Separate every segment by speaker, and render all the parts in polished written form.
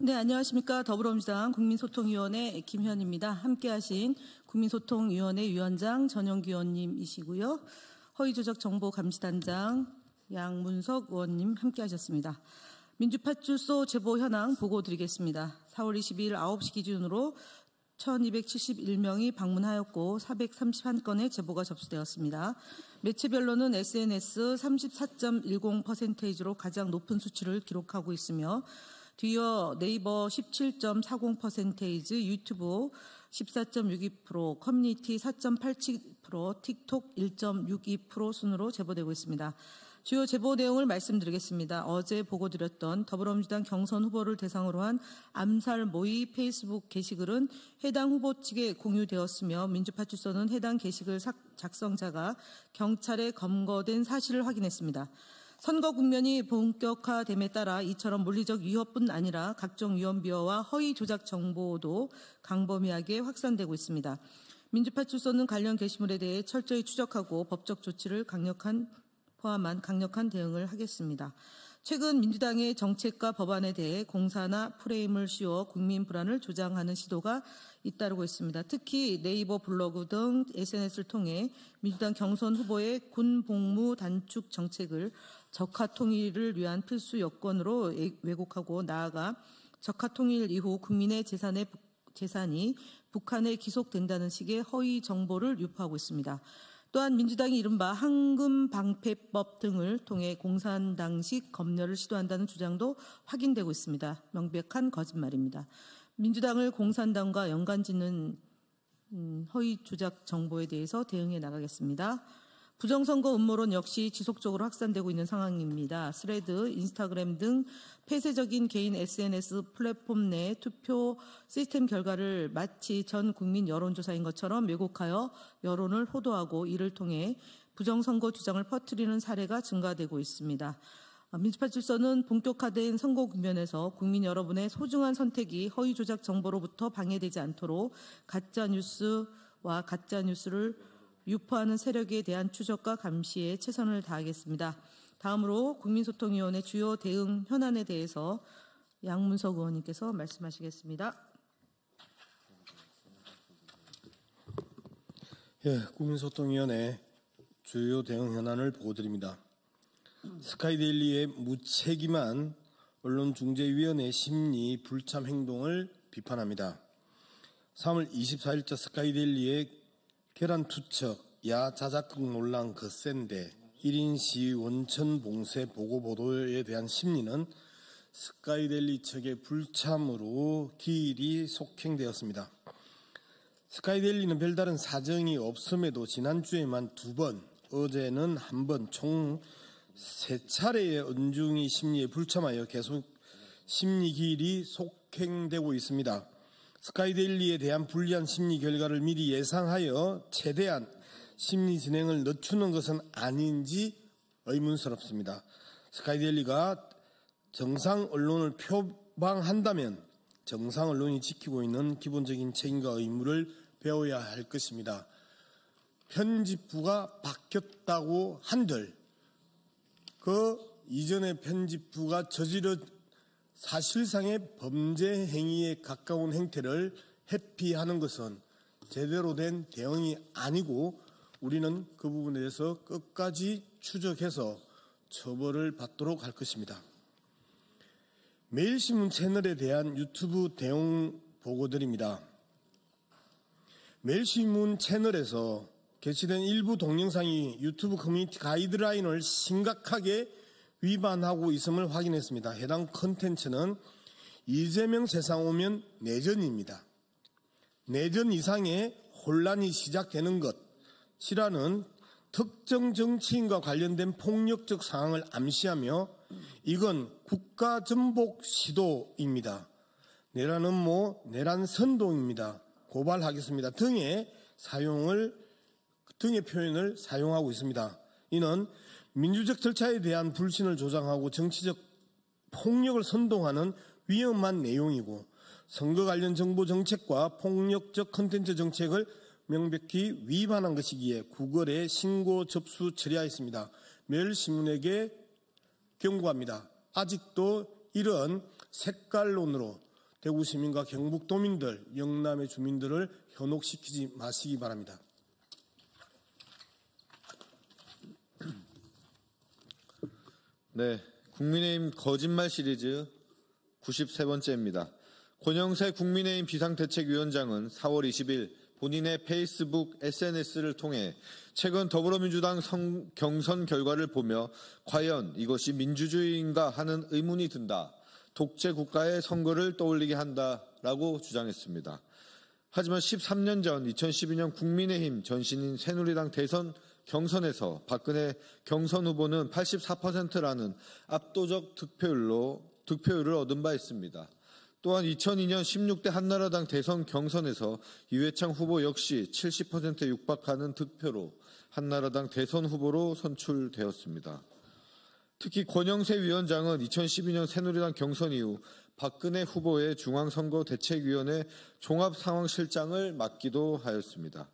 Speaker 1: 네, 안녕하십니까. 더불어민주당 국민소통위원회 김현입니다. 함께하신 국민소통위원회 위원장 전영기 의원님이시고요. 허위조작정보감시단장 양문석 의원님 함께하셨습니다. 민주파출소 제보 현황 보고 드리겠습니다. 4월 22일 9시 기준으로 1271명이 방문하였고 431건의 제보가 접수되었습니다. 매체별로는 SNS 34.10%로 가장 높은 수치를 기록하고 있으며 뒤이어 네이버 17.40%, 유튜브 14.62%, 커뮤니티 4.87%, 틱톡 1.62% 순으로 제보되고 있습니다. 주요 제보 내용을 말씀드리겠습니다. 어제 보고드렸던 더불어민주당 경선 후보를 대상으로 한 암살 모의 페이스북 게시글은 해당 후보 측에 공유되었으며 민주파출소는 해당 게시글 작성자가 경찰에 검거된 사실을 확인했습니다. 선거 국면이 본격화됨에 따라 이처럼 물리적 위협뿐 아니라 각종 위헌비어와 허위 조작 정보도 광범위하게 확산되고 있습니다. 민주파출소는 관련 게시물에 대해 철저히 추적하고 법적 조치를 포함한 강력한 대응을 하겠습니다. 최근 민주당의 정책과 법안에 대해 공사나 프레임을 씌워 국민 불안을 조장하는 시도가 잇따르고 있습니다. 특히 네이버 블로그 등 SNS를 통해 민주당 경선 후보의 군 복무 단축 정책을 적화 통일을 위한 필수 여건으로 왜곡하고 나아가 적화 통일 이후 국민의 재산이 북한에 기속된다는 식의 허위 정보를 유포하고 있습니다. 또한 민주당이 이른바 황금방패법 등을 통해 공산당식 검열을 시도한다는 주장도 확인되고 있습니다. 명백한 거짓말입니다. 민주당을 공산당과 연관짓는 허위 조작 정보에 대해서 대응해 나가겠습니다. 부정선거 음모론 역시 지속적으로 확산되고 있는 상황입니다. 스레드, 인스타그램 등 폐쇄적인 개인 SNS 플랫폼 내 투표 시스템 결과를 마치 전 국민 여론조사인 것처럼 왜곡하여 여론을 호도하고 이를 통해 부정선거 주장을 퍼뜨리는 사례가 증가되고 있습니다. 민주파출소는 본격화된 선거 국면에서 국민 여러분의 소중한 선택이 허위 조작 정보로부터 방해되지 않도록 가짜뉴스와 가짜뉴스를 유포하는 세력에 대한 추적과 감시에 최선을 다하겠습니다. 다음으로 국민소통위원회 주요 대응 현안에 대해서 양문석 의원님께서 말씀하시겠습니다.
Speaker 2: 국민소통위원회 주요 대응 현안을 보고드립니다. 스카이데일리의 무책임한 언론중재위원회 심리 불참 행동을 비판합니다. 3월 24일자 스카이데일리의 계란투척, 야자작극 논란 거센데 1인 시위 원천 봉쇄 보고 보도에 대한 심리는 스카이데일리 측의 불참으로 기일이 속행되었습니다. 스카이데일리는 별다른 사정이 없음에도 지난주에만 2번, 어제는 1번, 총 3차례의 언중이 심리에 불참하여 계속 심리 기일이 속행되고 있습니다. 스카이데일리에 대한 불리한 심리 결과를 미리 예상하여 최대한 심리 진행을 늦추는 것은 아닌지 의문스럽습니다. 스카이데일리가 정상 언론을 표방한다면 정상 언론이 지키고 있는 기본적인 책임과 의무를 배워야 할 것입니다. 편집부가 바뀌었다고 한들 그 이전의 편집부가 사실상의 범죄 행위에 가까운 행태를 회피하는 것은 제대로 된 대응이 아니고 우리는 그 부분에 대해서 끝까지 추적해서 처벌을 받도록 할 것입니다. 매일신문 채널에 대한 유튜브 대응 보고드립니다. 매일신문 채널에서 게시된 일부 동영상이 유튜브 커뮤니티 가이드라인을 심각하게 위반하고 있음을 확인했습니다. 해당 컨텐츠는 이재명 세상 오면 내전입니다. 내전 이상의 혼란이 시작되는 것이라는 특정 정치인과 관련된 폭력적 상황을 암시하며 이건 국가전복 시도입니다. 내란 음모, 내란 선동입니다. 고발하겠습니다. 등의 표현을 사용하고 있습니다. 이는 민주적 절차에 대한 불신을 조장하고 정치적 폭력을 선동하는 위험한 내용이고 선거 관련 정보 정책과 폭력적 콘텐츠 정책을 명백히 위반한 것이기에 구글에 신고 접수 처리하였습니다. 매일신문에게 경고합니다. 아직도 이런 색깔론으로 대구 시민과 경북도민들, 영남의 주민들을 현혹시키지 마시기 바랍니다.
Speaker 3: 네, 국민의힘 거짓말 시리즈 93번째입니다. 권영세 국민의힘 비상대책위원장은 4월 20일 본인의 페이스북 SNS를 통해 최근 더불어민주당 경선 결과를 보며 과연 이것이 민주주의인가 하는 의문이 든다. 독재 국가의 선거를 떠올리게 한다라고 주장했습니다. 하지만 13년 전 2012년 국민의힘 전신인 새누리당 대선 경선에서 박근혜 경선 후보는 84%라는 압도적 득표율을 얻은 바 있습니다. 또한 2002년 16대 한나라당 대선 경선에서 이회창 후보 역시 70%에 육박하는 득표로 한나라당 대선 후보로 선출되었습니다. 특히 권영세 위원장은 2012년 새누리당 경선 이후 박근혜 후보의 중앙선거대책위원회 종합상황실장을 맡기도 하였습니다.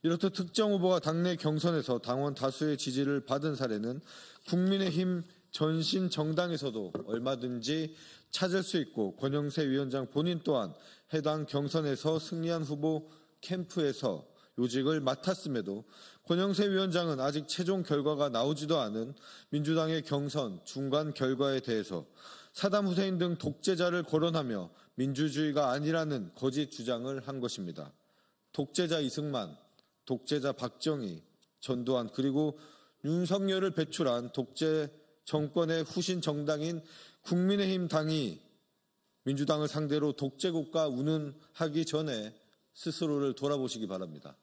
Speaker 3: 이렇듯 특정 후보가 당내 경선에서 당원 다수의 지지를 받은 사례는 국민의힘 전신 정당에서도 얼마든지 찾을 수 있고 권영세 위원장 본인 또한 해당 경선에서 승리한 후보 캠프에서 요직을 맡았음에도 권영세 위원장은 아직 최종 결과가 나오지도 않은 민주당의 경선 중간 결과에 대해서 사담 후세인 등 독재자를 거론하며 민주주의가 아니라는 거짓 주장을 한 것입니다. 독재자 이승만, 독재자 박정희, 전두환 그리고 윤석열을 배출한 독재 정권의 후신 정당인 국민의힘 당이 민주당을 상대로 독재국가 운운하기 전에 스스로를 돌아보시기 바랍니다.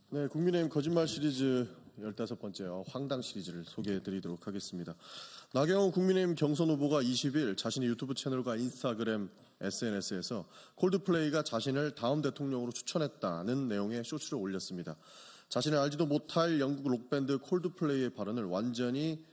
Speaker 4: 네, 국민의힘 거짓말 시리즈 15번째 황당 시리즈를 소개해드리도록 하겠습니다. 나경원 국민의힘 경선 후보가 20일 자신의 유튜브 채널과 인스타그램 SNS에서 콜드플레이가 자신을 다음 대통령으로 추천했다는 내용의 쇼츠를 올렸습니다. 자신을 알지도 못할 영국 록밴드 콜드플레이의 발언을 완전히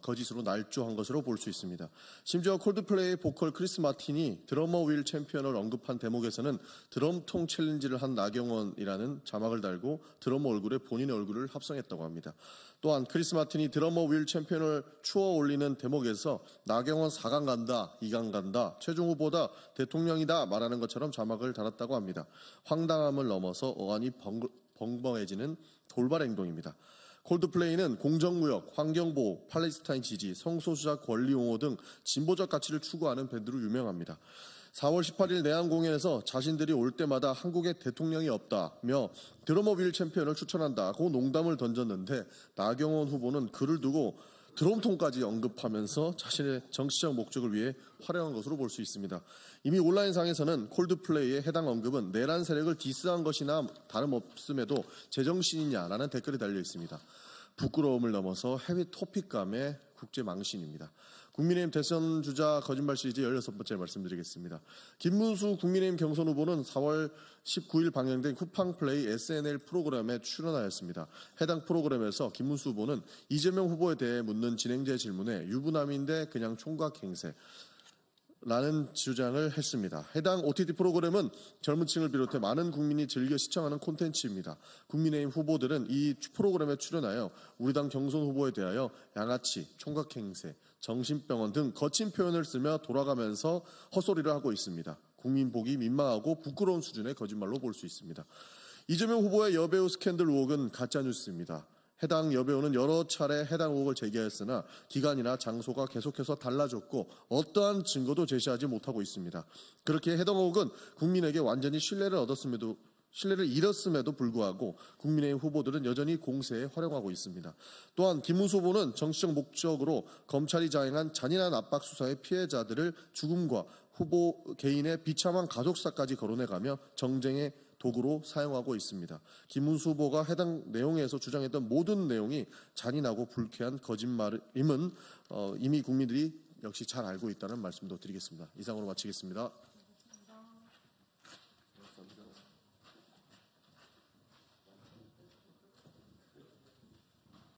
Speaker 4: 거짓으로 날조한 것으로 볼 수 있습니다. 심지어 콜드플레이의 보컬 크리스 마틴이 드러머 윌 챔피언을 언급한 대목에서는 드럼통 챌린지를 한 나경원이라는 자막을 달고 드러머 얼굴에 본인의 얼굴을 합성했다고 합니다. 또한 크리스 마틴이 드러머 윌 챔피언을 추어 올리는 대목에서 나경원 4강 간다, 2강 간다, 최종 후보다, 대통령이다 말하는 것처럼 자막을 달았다고 합니다. 황당함을 넘어서 어안이 벙벙해지는 돌발 행동입니다. 콜드플레이는 공정무역, 환경보호, 팔레스타인 지지, 성소수자 권리 옹호 등 진보적 가치를 추구하는 밴드로 유명합니다. 4월 18일 내한 공연에서 자신들이 올 때마다 한국에 대통령이 없다며 드러머 윌 챔피언을 추천한다고 농담을 던졌는데 나경원 후보는 그를 두고 드럼통까지 언급하면서 자신의 정치적 목적을 위해 활용한 것으로 볼 수 있습니다. 이미 온라인상에서는 콜드플레이의 해당 언급은 내란 세력을 디스한 것이나 다름없음에도 제정신이냐라는 댓글이 달려 있습니다. 부끄러움을 넘어서 해외 토픽감의 국제망신입니다. 국민의힘 대선 주자 거짓말 시리즈 16번째 말씀드리겠습니다. 김문수 국민의힘 경선 후보는 4월 19일 방영된 쿠팡플레이 SNL 프로그램에 출연하였습니다. 해당 프로그램에서 김문수 후보는 이재명 후보에 대해 묻는 진행자의 질문에 유부남인데 그냥 총각행세 라는 주장을 했습니다. 해당 OTT 프로그램은 젊은 층을 비롯해 많은 국민이 즐겨 시청하는 콘텐츠입니다. 국민의힘 후보들은 이 프로그램에 출연하여 우리 당 경선 후보에 대하여 양아치, 총각행세, 정신병원 등 거친 표현을 쓰며 돌아가면서 헛소리를 하고 있습니다. 국민 보기 민망하고 부끄러운 수준의 거짓말로 볼 수 있습니다. 이재명 후보의 여배우 스캔들 의혹은 가짜뉴스입니다. 해당 여배우는 여러 차례 해당 의혹을 제기하였으나 기간이나 장소가 계속해서 달라졌고 어떠한 증거도 제시하지 못하고 있습니다. 그렇게 해당 의혹은 국민에게 완전히 신뢰를 잃었음에도 불구하고 국민의힘 후보들은 여전히 공세에 활용하고 있습니다. 또한 김문수 후보는 정치적 목적으로 검찰이 자행한 잔인한 압박 수사의 피해자들을 죽음과 후보 개인의 비참한 가족사까지 거론해가며 정쟁의 도구로 사용하고 있습니다. 김문수 후보가 해당 내용에서 주장했던 모든 내용이 잔인하고 불쾌한 거짓말임은 이미 국민들이 역시 잘 알고 있다는 말씀도 드리겠습니다. 이상으로 마치겠습니다.